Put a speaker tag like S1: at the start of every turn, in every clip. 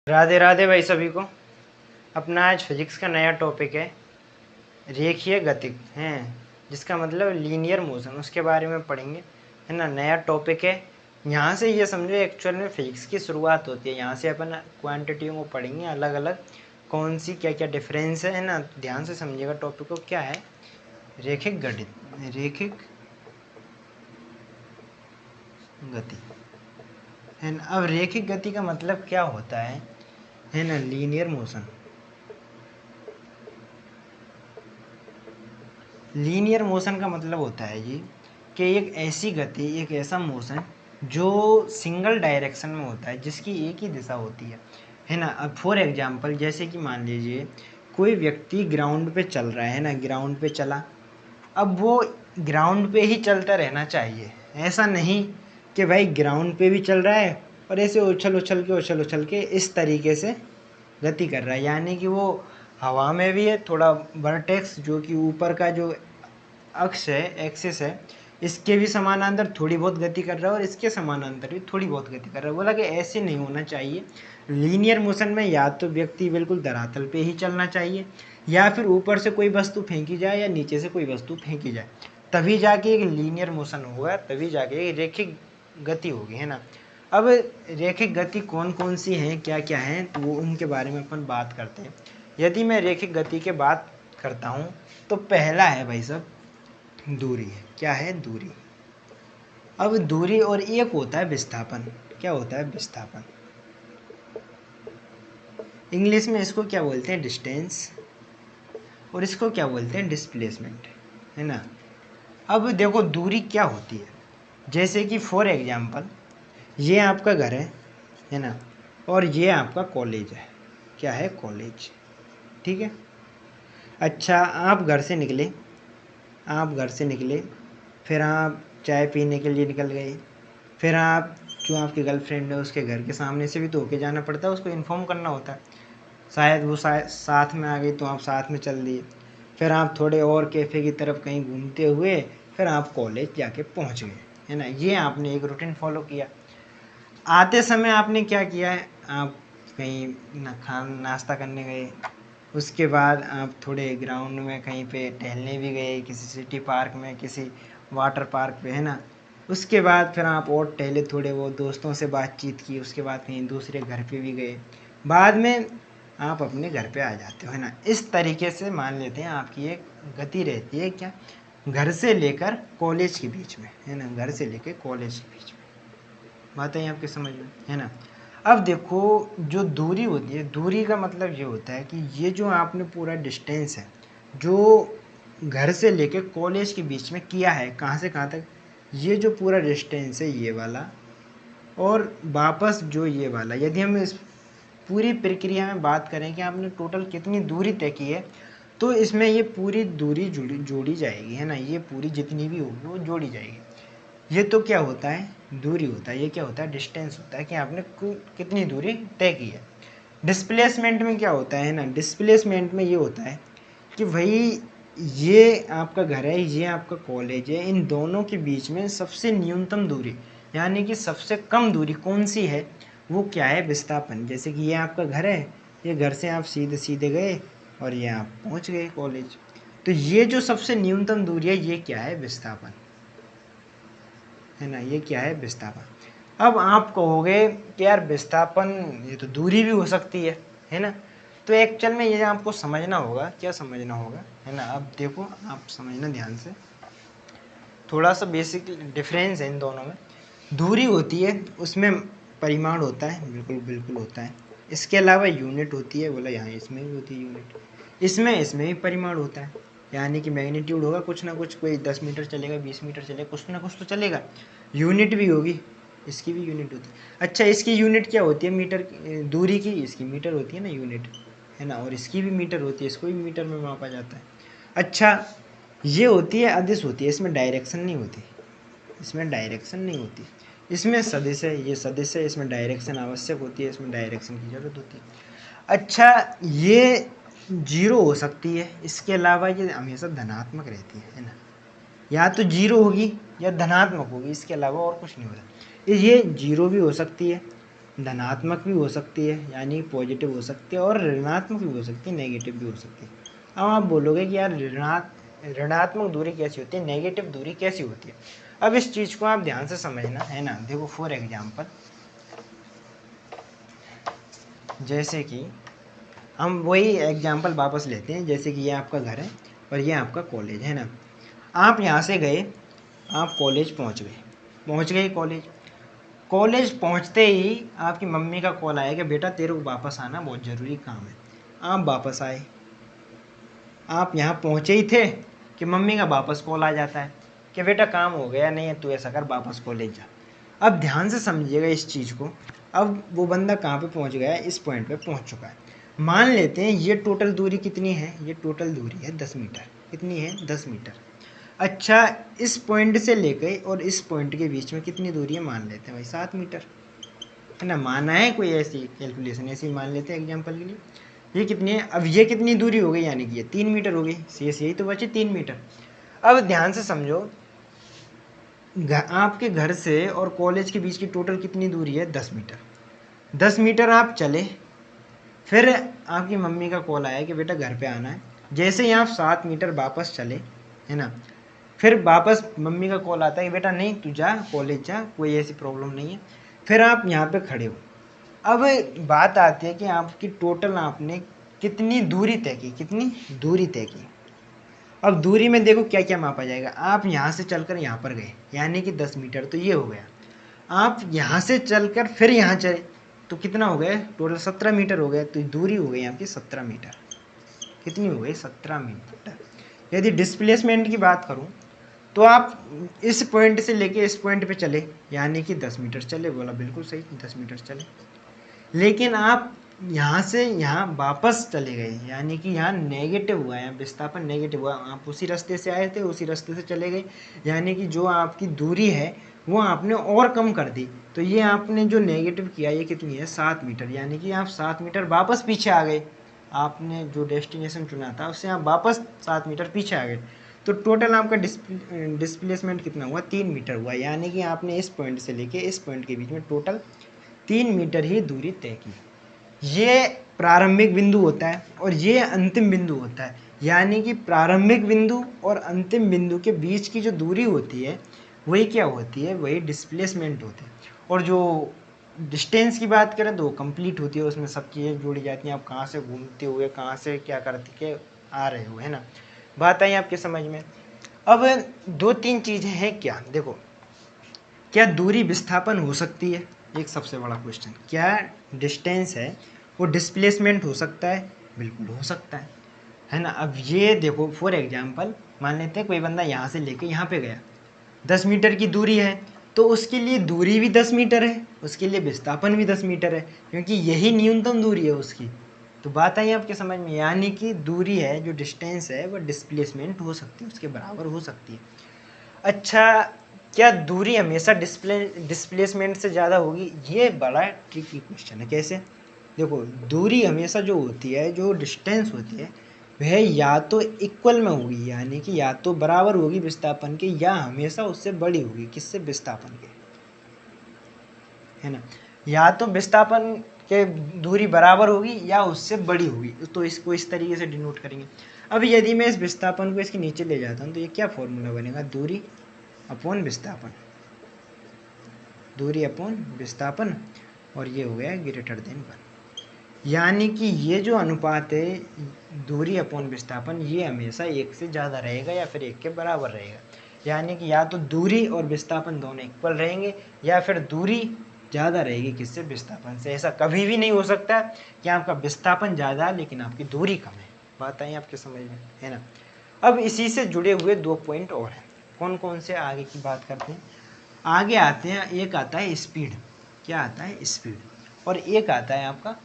S1: राधे राधे भाई सभी को। अपना आज फिजिक्स का नया टॉपिक है रेखीय गति हैं, जिसका मतलब लीनियर मोशन, उसके बारे में पढ़ेंगे, है ना। नया टॉपिक है। यहाँ से ये समझो एक्चुअल में फिजिक्स की शुरुआत होती है। यहाँ से अपन क्वांटिटियों को पढ़ेंगे अलग अलग, कौन सी क्या क्या डिफरेंस है ना। ध्यान से समझिएगा टॉपिक को। क्या है? रेखिक रेखिक गति, है ना। अब रेखिक गति का मतलब क्या होता है ना। लीनियर मोशन, लीनियर मोशन का मतलब होता है ये कि एक ऐसी गति, एक ऐसा मोशन जो सिंगल डायरेक्शन में होता है, जिसकी एक ही दिशा होती है ना। अब फॉर एग्जांपल जैसे कि मान लीजिए कोई व्यक्ति ग्राउंड पे चल रहा है ना, ग्राउंड पे चला। अब वो ग्राउंड पे ही चलता रहना चाहिए, ऐसा नहीं कि भाई ग्राउंड पे भी चल रहा है और ऐसे उछल उछल के इस तरीके से गति कर रहा है। यानी कि वो हवा में भी है, थोड़ा वर्टेक्स जो कि ऊपर का जो अक्ष है, एक्सिस है, इसके भी समानांतर थोड़ी बहुत गति कर रहा है और इसके समानांतर भी थोड़ी बहुत गति कर रहा है। बोला कि ऐसे नहीं होना चाहिए। लीनियर मोशन में या तो व्यक्ति बिल्कुल धरातल पे ही चलना चाहिए, या फिर ऊपर से कोई वस्तु फेंकी जाए या नीचे से कोई वस्तु फेंकी जाए, तभी जाके एक लीनियर मोशन होगा, तभी जाके एक रेखिक गति होगी, है ना। अब रेखिक गति कौन कौन सी हैं, क्या क्या हैं, तो वो उनके बारे में अपन बात करते हैं। यदि मैं रेखिक गति के बात करता हूँ तो पहला है भाई साहब दूरी। है क्या है? दूरी। अब दूरी और एक होता है विस्थापन। क्या होता है? विस्थापन। इंग्लिश में इसको क्या बोलते हैं? डिस्टेंस। और इसको क्या बोलते हैं? डिस्प्लेसमेंट, है ना। अब देखो दूरी क्या होती है। जैसे कि फॉर एग्जांपल ये आपका घर है ना, और ये आपका कॉलेज है। क्या है? कॉलेज। ठीक है। अच्छा, आप घर से निकले, फिर आप चाय पीने के लिए निकल गए, फिर आप जो आपकी गर्लफ्रेंड है उसके घर के सामने से भी तो होके जाना पड़ता है, उसको इन्फॉर्म करना होता है। शायद वो साथ में आ गई तो आप साथ में चल दिए। फिर आप थोड़े और कैफ़े की तरफ कहीं घूमते हुए फिर आप कॉलेज जाके पहुंच गए, है ना। ये आपने एक रूटीन फॉलो किया। आते समय आपने क्या किया है? आप कहीं नाश्ता करने गए, उसके बाद आप थोड़े ग्राउंड में कहीं पे टहलने भी गए, किसी सिटी पार्क में, किसी वाटर पार्क पे, है ना। उसके बाद फिर आप और टहले, थोड़े वो दोस्तों से बातचीत की, उसके बाद कहीं दूसरे घर पे भी गए, बाद में आप अपने घर पे आ जाते हो, है ना। इस तरीके से मान लेते हैं आपकी एक गति रहती है। क्या? घर से लेकर कॉलेज के बीच में, है ना। घर से लेकर कॉलेज के बीच में। बात है आपके समझ में, है ना। अब देखो जो दूरी होती है, दूरी का मतलब ये होता है कि ये जो आपने पूरा डिस्टेंस है जो घर से लेके कॉलेज के बीच में किया है, कहाँ से कहाँ तक, ये जो पूरा डिस्टेंस है ये वाला, और वापस जो ये वाला, यदि हम इस पूरी प्रक्रिया में बात करें कि आपने टोटल कितनी दूरी तय की है, तो इसमें ये पूरी दूरी जोड़ी जाएगी, है ना। ये पूरी जितनी भी होगी वो जोड़ी जाएगी। ये तो क्या होता है? दूरी होता है। ये क्या होता है? डिस्टेंस होता है कि आपने कितनी दूरी तय की है। डिस्प्लेसमेंट में क्या होता है ना, डिस्प्लेसमेंट में ये होता है कि भाई ये आपका घर है, ये आपका कॉलेज है, इन दोनों के बीच में सबसे न्यूनतम दूरी, यानी कि सबसे कम दूरी कौन सी है, वो क्या है? विस्थापन। जैसे कि ये आपका घर है, ये घर से आप सीधे सीधे गए और ये आप पहुंच गए कॉलेज, तो ये जो सबसे न्यूनतम दूरी है ये क्या है? विस्थापन, है ना। ये क्या है? विस्थापन। अब आप कहोगे कि यार विस्थापन ये तो दूरी भी हो सकती है ना। तो एक्चुअल में ये आपको समझना होगा। क्या समझना होगा, है ना। अब देखो आप समझना ध्यान से, थोड़ा सा बेसिक डिफरेंस है इन दोनों में। दूरी होती है उसमें परिमाण होता है, बिल्कुल बिल्कुल होता है। इसके अलावा यूनिट होती है, बोला यहाँ इसमें भी होती है यूनिट। इसमें भी परिमाण होता है, यानी कि मैग्नीट्यूड होगा कुछ ना कुछ, कोई 10 मीटर चलेगा, 20 मीटर चलेगा, कुछ ना कुछ तो चलेगा। यूनिट भी होगी, इसकी भी यूनिट होती है। अच्छा, इसकी यूनिट क्या होती है? मीटर। दूरी की इसकी मीटर होती है ना, यूनिट, है ना। और इसकी भी मीटर होती है, इसको भी मीटर में मापा जाता है। अच्छा, ये होती है अदिश होती है, इसमें डायरेक्शन नहीं होती, इसमें डायरेक्शन नहीं होती। इसमें सदिश है, ये सदिश है, इसमें डायरेक्शन आवश्यक होती है, इसमें डायरेक्शन की ज़रूरत होती है। अच्छा, ये जीरो हो सकती है, इसके अलावा ये हमेशा धनात्मक रहती है ना। या तो जीरो होगी या धनात्मक होगी, इसके अलावा और कुछ नहीं होता। ये जीरो भी हो सकती है धनात्मक भी हो सकती है यानी पॉजिटिव हो सकती है, और ऋणात्मक भी हो सकती है, नेगेटिव भी हो सकती है। अब आप बोलोगे कि यार ऋणात्मक दूरी कैसी होती है, नेगेटिव दूरी कैसी होती है। अब इस चीज़ को आप ध्यान से समझना है ना। देखो फॉर एग्जाम्पल, जैसे कि हम वही एग्जाम्पल वापस लेते हैं, जैसे कि ये आपका घर है और ये आपका कॉलेज है ना। आप यहाँ से गए, आप कॉलेज पहुँच गए कॉलेज पहुँचते ही आपकी मम्मी का कॉल आया कि बेटा तेरे को वापस आना, बहुत ज़रूरी काम है। आप वापस आए, आप यहाँ पहुँचे ही थे कि मम्मी का वापस कॉल आ जाता है कि बेटा काम हो गया, नहीं है तू ऐसा कर वापस कॉलेज जा। अब ध्यान से समझिएगा इस चीज़ को। अब वो बंदा कहाँ पे पहुँच गया है, इस पॉइंट पे पहुँच चुका है। मान लेते हैं ये टोटल दूरी कितनी है, ये टोटल दूरी है 10 मीटर। कितनी है, 10 मीटर। अच्छा, इस पॉइंट से लेकर और इस पॉइंट के बीच में कितनी दूरी है, मान लेते हैं भाई 7 मीटर, है ना। माना है कोई ऐसी कैलकुलेशन, ऐसे ही मान लेते हैं एग्जांपल के लिए। ये कितनी है, अब ये कितनी दूरी हो गई, यानी कि ये 3 मीटर हो गई। शेष यही तो बचे 3 मीटर। अब ध्यान से समझो, आपके घर से और कॉलेज के बीच की टोटल कितनी दूरी है, 10 मीटर। 10 मीटर आप चले, फिर आपकी मम्मी का कॉल आया कि बेटा घर पे आना है। जैसे ही आप 7 मीटर वापस चले, है ना, फिर वापस मम्मी का कॉल आता है कि बेटा नहीं तू जा, कॉलेज जा, कोई ऐसी प्रॉब्लम नहीं है। फिर आप यहाँ पे खड़े हो। अब बात आती है कि आपकी टोटल आपने कितनी दूरी तय की, कितनी दूरी तय की। अब दूरी में देखो क्या क्या मापा जाएगा। आप यहाँ से चलकर यहाँ पर गए, यानी कि 10 मीटर तो ये हो गया। आप यहाँ से चलकर फिर यहाँ चले तो कितना हो गया, टोटल 17 मीटर हो गया। तो दूरी हो गई आपकी 17 मीटर। कितनी हो गई, 17 मीटर। यदि डिस्प्लेसमेंट की बात करूँ तो आप इस पॉइंट से लेके इस पॉइंट पे चले, यानी कि 10 मीटर चले। बोला बिल्कुल सही, 10 मीटर चले। लेकिन आप यहाँ से यहाँ वापस चले गए, यानी कि यहाँ नेगेटिव हुआ है, विस्थापन नेगेटिव हुआ। आप उसी रास्ते से आए थे, उसी रास्ते से चले गए, यानी कि जो आपकी दूरी है वो आपने और कम कर दी। तो ये आपने जो नेगेटिव किया, ये कितनी है, 7 मीटर, यानी कि आप 7 मीटर वापस पीछे आ गए। आपने जो डेस्टिनेशन चुना था उससे आप वापस 7 मीटर पीछे आ गए। तो टोटल आपका डिस्प्लेसमेंट कितना हुआ, 3 मीटर हुआ। यानी कि आपने इस पॉइंट से लेके इस पॉइंट के बीच में टोटल 3 मीटर ही दूरी तय की। ये प्रारंभिक बिंदु होता है और ये अंतिम बिंदु होता है। यानी कि प्रारंभिक बिंदु और अंतिम बिंदु के बीच की जो दूरी होती है वही क्या होती है, वही डिस्प्लेसमेंट होती है। और जो डिस्टेंस की बात करें तो कंप्लीट होती है, उसमें सब चीज़ें जोड़ी जाती हैं। आप कहाँ से घूमते हुए, कहाँ से क्या करते के आ रहे हो, है ना। बात आई आपके समझ में। अब 2-3 चीज़ें हैं क्या, देखो, क्या दूरी विस्थापन हो सकती है, एक सबसे बड़ा क्वेश्चन। क्या डिस्टेंस है वो डिस्प्लेसमेंट हो सकता है, बिल्कुल हो सकता है ना। अब ये देखो फॉर एग्जांपल, मान लेते हैं कोई बंदा यहाँ से लेके यहाँ पे गया, 10 मीटर की दूरी है, तो उसके लिए दूरी भी 10 मीटर है, उसके लिए विस्थापन भी 10 मीटर है, क्योंकि यही न्यूनतम दूरी है उसकी। तो बात आई आपके समझ में, यानी कि दूरी है, जो डिस्टेंस है वो डिस्प्लेसमेंट हो सकती है, उसके बराबर हो सकती है। अच्छा, क्या दूरी हमेशा डिस्प्लेसमेंट से ज़्यादा होगी, ये बड़ा ट्रिकी क्वेश्चन है। कैसे, देखो, दूरी हमेशा जो होती है, जो डिस्टेंस होती है, वह या तो इक्वल में होगी, यानी कि या तो बराबर होगी विस्थापन के, या हमेशा उससे बड़ी होगी, किससे, विस्थापन के, है ना। या तो विस्थापन के दूरी बराबर होगी या उससे बड़ी होगी, तो इसको इस तरीके से डिनोट करेंगे। अब यदि मैं इस विस्थापन को इसके नीचे ले जाता हूँ तो ये क्या फॉर्मूला बनेगा, दूरी अपॉन विस्थापन, दूरी अपॉन विस्थापन, और ये हो गया ग्रेटर देन 1। यानी कि ये जो अनुपात है, दूरी अपॉन विस्थापन, ये हमेशा 1 से ज़्यादा रहेगा या फिर 1 के बराबर रहेगा। यानी कि या तो दूरी और विस्थापन दोनों इक्वल रहेंगे, या फिर दूरी ज़्यादा रहेगी किससे, विस्थापन से। ऐसा कभी भी नहीं हो सकता कि आपका विस्थापन ज़्यादा है लेकिन आपकी दूरी कम है। बात आई आपके समझ में, है ना। अब इसी से जुड़े हुए 2 पॉइंट और हैं। कौन कौन से, आगे की बात करते हैं। आगे आते हैं, एक आता है स्पीड। क्या आता है, स्पीड। और एक आता है आपका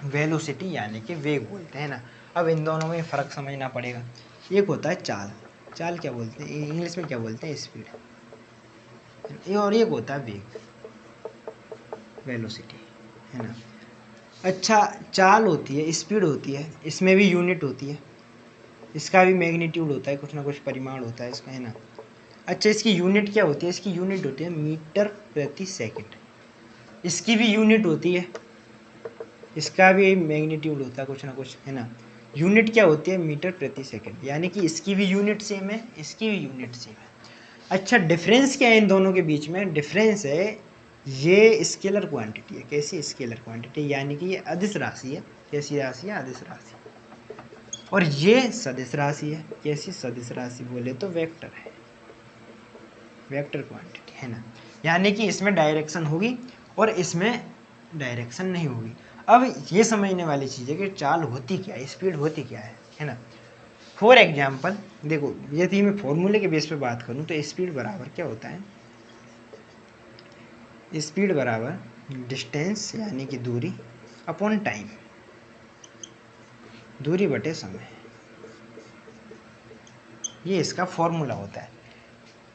S1: वेलोसिटी, यानी कि वेग बोलते हैं ना। अब इन दोनों में फ़र्क समझना पड़ेगा। एक होता है चाल, चाल क्या बोलते हैं इंग्लिश में, क्या बोलते हैं, स्पीड। और एक होता है वेग, वेलोसिटी, है ना। अच्छा, चाल होती है, स्पीड होती है, इसमें भी यूनिट होती है, इसका भी मैग्नीट्यूड होता है, कुछ ना कुछ परिमाण होता है इसका, है ना। अच्छा, इसकी यूनिट क्या होती है, इसकी यूनिट होती है मीटर प्रति सेकंड। इसकी भी यूनिट होती है, इसका भी मैग्नीट्यूड होता है कुछ ना कुछ, है ना। यूनिट क्या होती है? मीटर प्रति सेकंड, यानी कि इसकी भी यूनिट सेम है, इसकी भी यूनिट सेम है। अच्छा, डिफरेंस क्या है इन दोनों के बीच में? डिफरेंस है ये स्केलर क्वांटिटी है। कैसी? स्केलर क्वांटिटी, यानी कि ये अदिश राशि है। कैसी राशि है? अदिश राशि। और ये सदिश राशि है। कैसी? सदिश राशि बोले तो वेक्टर है, वेक्टर क्वांटिटी, है ना। यानी कि इसमें डायरेक्शन होगी और इसमें डायरेक्शन नहीं होगी। अब ये समझने वाली चीज़ है कि चाल होती क्या है, स्पीड होती क्या है ना। फॉर एग्जाम्पल देखो, यदि मैं फॉर्मूले के बेस पे बात करूं तो स्पीड बराबर क्या होता है? स्पीड बराबर डिस्टेंस यानी कि दूरी अपॉन टाइम, दूरी बटे समय, ये इसका फॉर्मूला होता है।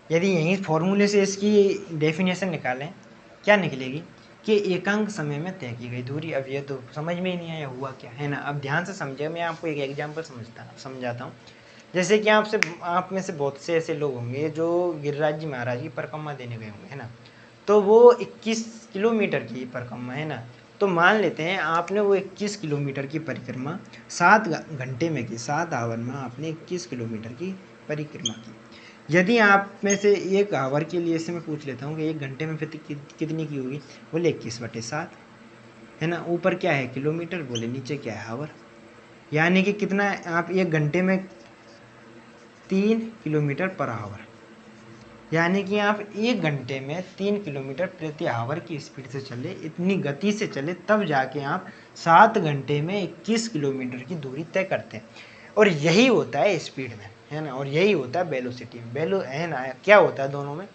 S1: यदि यही फॉर्मूले से इसकी डेफिनेशन निकालें, क्या निकलेगी? कि एकांक समय में तय की गई दूरी। अब ये तो समझ में ही नहीं आया हुआ क्या, है ना। अब ध्यान से समझिए, मैं आपको एक एग्जाम्पल समझाता हूँ। जैसे कि आप में से बहुत से ऐसे लोग होंगे जो गिरिराज जी महाराज की परिक्रमा देने गए होंगे, है ना। तो वो 21 किलोमीटर की परिक्रमा, है ना। तो मान लेते हैं आपने वो 21 किलोमीटर की परिक्रमा 7 घंटे में की, 7 आवर में आपने 21 किलोमीटर की परिक्रमा की। यदि आप में से एक आवर के लिए से मैं पूछ लेता हूँ कि 1 घंटे में फिर कितनी की होगी? बोले 21/7, है ना। ऊपर क्या है? किलोमीटर, बोले नीचे क्या है? आवर। यानी कि कितना आप 1 घंटे में 3 किलोमीटर पर आवर, यानी कि आप 1 घंटे में 3 किलोमीटर प्रति आवर की स्पीड से चले, इतनी गति से चले, तब जाके आप 7 घंटे में 21 किलोमीटर की दूरी तय करते हैं। और यही होता है स्पीड में, है ना। और यही होता है वेलोसिटी में। है ना, क्या होता है दोनों में?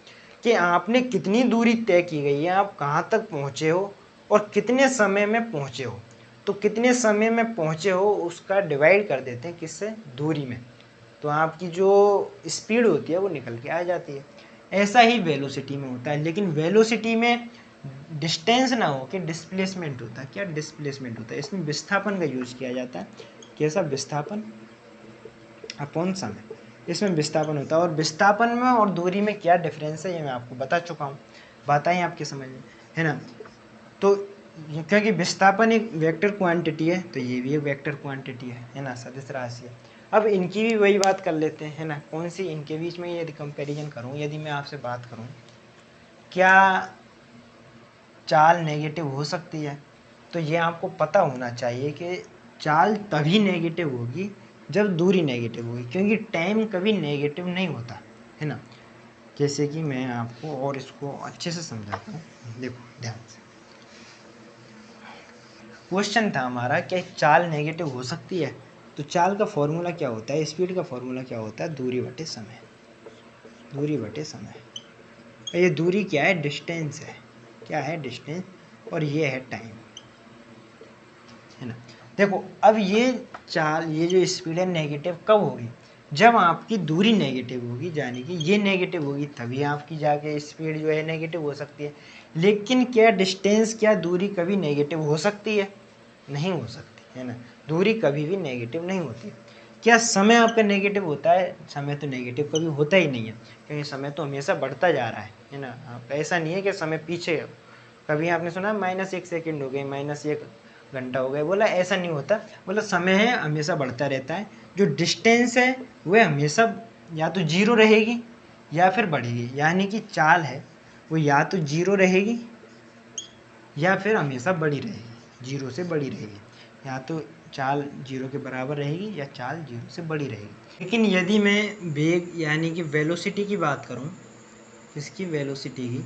S1: कि आपने कितनी दूरी तय की गई है, आप कहाँ तक पहुँचे हो और कितने समय में पहुँचे हो। तो कितने समय में पहुँचे हो उसका डिवाइड कर देते हैं किससे? दूरी में। तो आपकी जो स्पीड होती है वो निकल के आ जाती है। ऐसा ही वेलोसिटी में होता है, लेकिन वेलोसिटी में डिस्टेंस ना हो कि डिस्प्लेसमेंट होता है। क्या? डिस्प्लेसमेंट होता है। इसमें विस्थापन का यूज किया जाता है। कैसा? विस्थापन अपॉन समय, इसमें विस्थापन होता है। और विस्थापन में और दूरी में क्या डिफरेंस है ये मैं आपको बता चुका हूँ, बात आई आपके समझ में, है ना। तो क्योंकि विस्थापन एक वेक्टर क्वांटिटी है तो ये भी एक वेक्टर क्वांटिटी है ना, सदिश राशि है। अब इनकी भी वही बात कर लेते हैं, है ना। कौन सी? इनके बीच में यदि कंपैरिजन करूं, यदि मैं आपसे बात करूं क्या चाल नेगेटिव हो सकती है, तो ये आपको पता होना चाहिए कि चाल तभी नेगेटिव होगी जब दूरी नेगेटिव होगी, क्योंकि टाइम कभी नेगेटिव नहीं होता, है ना। जैसे कि मैं आपको और इसको अच्छे से समझाता हूँ, देखो ध्यान से। क्वेश्चन था हमारा कि चाल नेगेटिव हो सकती है, तो चाल का फॉर्मूला क्या होता है? स्पीड का फॉर्मूला क्या होता है? दूरी बटे समय, दूरी बटे समय। और ये दूरी क्या है? डिस्टेंस है। क्या है? डिस्टेंस। और ये है टाइम, है ना। देखो, अब ये चाल, ये जो स्पीड है नेगेटिव कब होगी? जब आपकी दूरी नेगेटिव होगी, यानी कि ये नेगेटिव होगी, तभी आपकी जाके स्पीड जो है नेगेटिव हो सकती है। लेकिन क्या डिस्टेंस, क्या दूरी कभी नेगेटिव हो सकती है? नहीं हो सकती, है ना। दूरी कभी भी नेगेटिव नहीं होती। क्या समय आपका नेगेटिव होता है? समय तो नेगेटिव कभी होता ही नहीं है, क्योंकि समय तो हमेशा बढ़ता जा रहा है ना। आप ऐसा नहीं है कि समय पीछे है। कभी आपने सुना -1 सेकेंड हो गए, -1 घंटा हो गया, बोला ऐसा नहीं होता। बोला समय है हमेशा बढ़ता रहता है। जो डिस्टेंस है वह हमेशा या तो जीरो रहेगी या फिर बढ़ेगी, यानी कि चाल है वो या तो जीरो रहेगी या फिर हमेशा बड़ी रहेगी, जीरो से बड़ी रहेगी। या तो चाल जीरो के बराबर रहेगी या चाल जीरो से बड़ी रहेगी। लेकिन यदि मैं वेग यानी कि वेलोसिटी की बात करूं, इसकी वेलोसिटी की,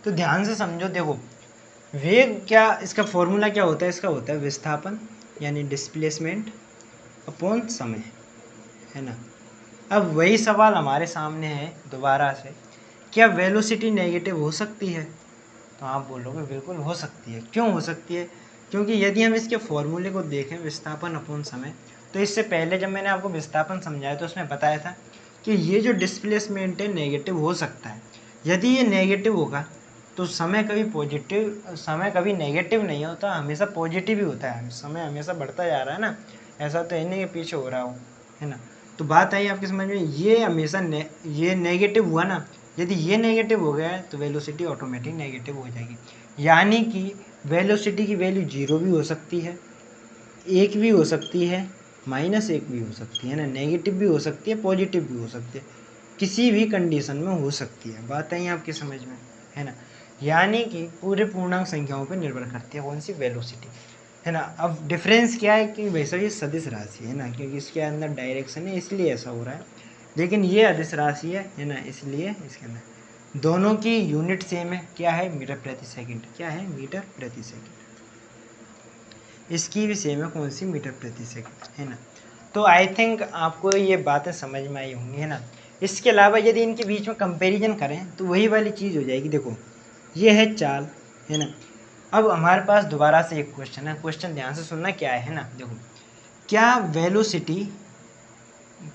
S1: तो ध्यान से समझो। देखो, वेग क्या, इसका फॉर्मूला क्या होता है? इसका होता है विस्थापन यानी डिस्प्लेसमेंट अपॉन समय, है ना। अब वही सवाल हमारे सामने है दोबारा से, क्या वेलोसिटी नेगेटिव हो सकती है? तो आप बोलोगे बिल्कुल हो सकती है। क्यों हो सकती है? क्योंकि यदि हम इसके फॉर्मूले को देखें, विस्थापन अपॉन समय, तो इससे पहले जब मैंने आपको विस्थापन समझाया तो उसमें बताया था कि ये जो डिस्प्लेसमेंट है नेगेटिव हो सकता है। यदि ये नेगेटिव होगा तो समय कभी पॉजिटिव, समय कभी नेगेटिव नहीं होता, हमेशा पॉजिटिव ही होता है। समय हमेशा बढ़ता जा रहा है ना, ऐसा तो है नहीं कि पीछे हो रहा हो, है ना। तो बात आई आपकी समझ में, ये हमेशा ये नेगेटिव हुआ ना, यदि ये नेगेटिव हो गया तो वेलोसिटी ऑटोमेटिक नेगेटिव हो जाएगी। यानी कि वेलोसिटी की वैल्यू 0 भी हो सकती है, 1 भी हो सकती है, -1 भी हो सकती है ना, नेगेटिव भी हो सकती है, पॉजिटिव भी हो सकती है, किसी भी कंडीशन में हो सकती है। बात आई आपकी समझ में, है ना। यानी कि पूरे पूर्णांक संख्याओं पर निर्भर करती है कौन सी, वेलोसिटी, है ना। अब डिफरेंस क्या है कि वैसे ये सदिश राशि है ना, क्योंकि इसके अंदर डायरेक्शन है इसलिए ऐसा हो रहा है, लेकिन ये अदिश राशि है ना, इसलिए इसके अंदर दोनों की यूनिट सेम है। क्या है, मीटर प्रति सेकंड। क्या है, मीटर प्रति सेकंड। इसकी भी सेम है, कौन सी, मीटर प्रति सेकंड, है ना। तो आई थिंक आपको ये बातें समझ में आई होंगी, है ना। इसके अलावा यदि इनके बीच में कंपैरिजन करें तो वही वाली चीज़ हो जाएगी। देखो ये है चाल, है ना। अब हमारे पास दोबारा से एक क्वेश्चन है, क्वेश्चन ध्यान से सुनना क्या है ना। देखो, क्या वेलोसिटी,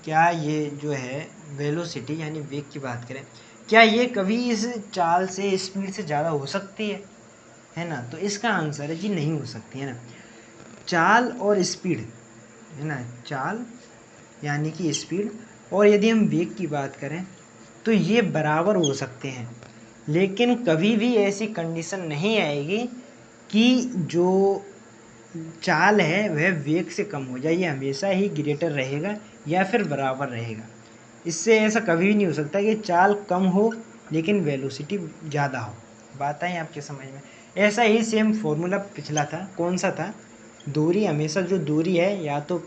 S1: क्या ये जो है वेलोसिटी यानी वेग की बात करें, क्या ये कभी इस चाल से, स्पीड से ज़्यादा हो सकती है ना। तो इसका आंसर है जी नहीं हो सकती, है ना। चाल और स्पीड, है ना, चाल यानी कि स्पीड, और यदि हम वेग की बात करें तो ये बराबर हो सकते हैं, लेकिन कभी भी ऐसी कंडीशन नहीं आएगी कि जो चाल है वह वेग से कम हो जाए। ये हमेशा ही ग्रेटर रहेगा या फिर बराबर रहेगा। इससे ऐसा कभी भी नहीं हो सकता कि चाल कम हो लेकिन वेलोसिटी ज़्यादा हो। बात आई आपके समझ में। ऐसा ही सेम फॉर्मूला पिछला था, कौन सा था, दूरी, हमेशा जो दूरी है या तो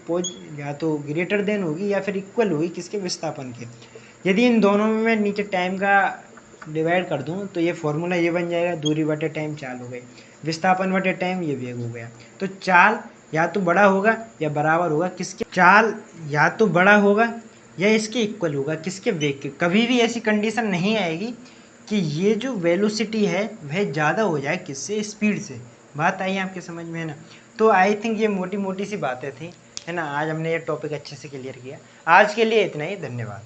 S1: ग्रेटर देन होगी या फिर इक्वल होगी किसके, विस्थापन के। यदि इन दोनों में मैं नीचे टाइम का डिवाइड कर दूं तो ये फॉर्मूला ये बन जाएगा, दूरी बटे टाइम चाल हो गई, विस्थापन बटे टाइम ये वेग हो गया। तो चाल या तो बड़ा होगा या बराबर होगा किसके, चाल या तो बड़ा होगा या इसके इक्वल होगा किसके, वेग के। कभी भी ऐसी कंडीशन नहीं आएगी कि ये जो वेलोसिटी है वह ज़्यादा हो जाए किससे, स्पीड से। बात आई आपके समझ में, है ना। तो आई थिंक ये मोटी मोटी सी बातें थी, है ना। आज हमने ये टॉपिक अच्छे से क्लियर किया। आज के लिए इतना ही, धन्यवाद।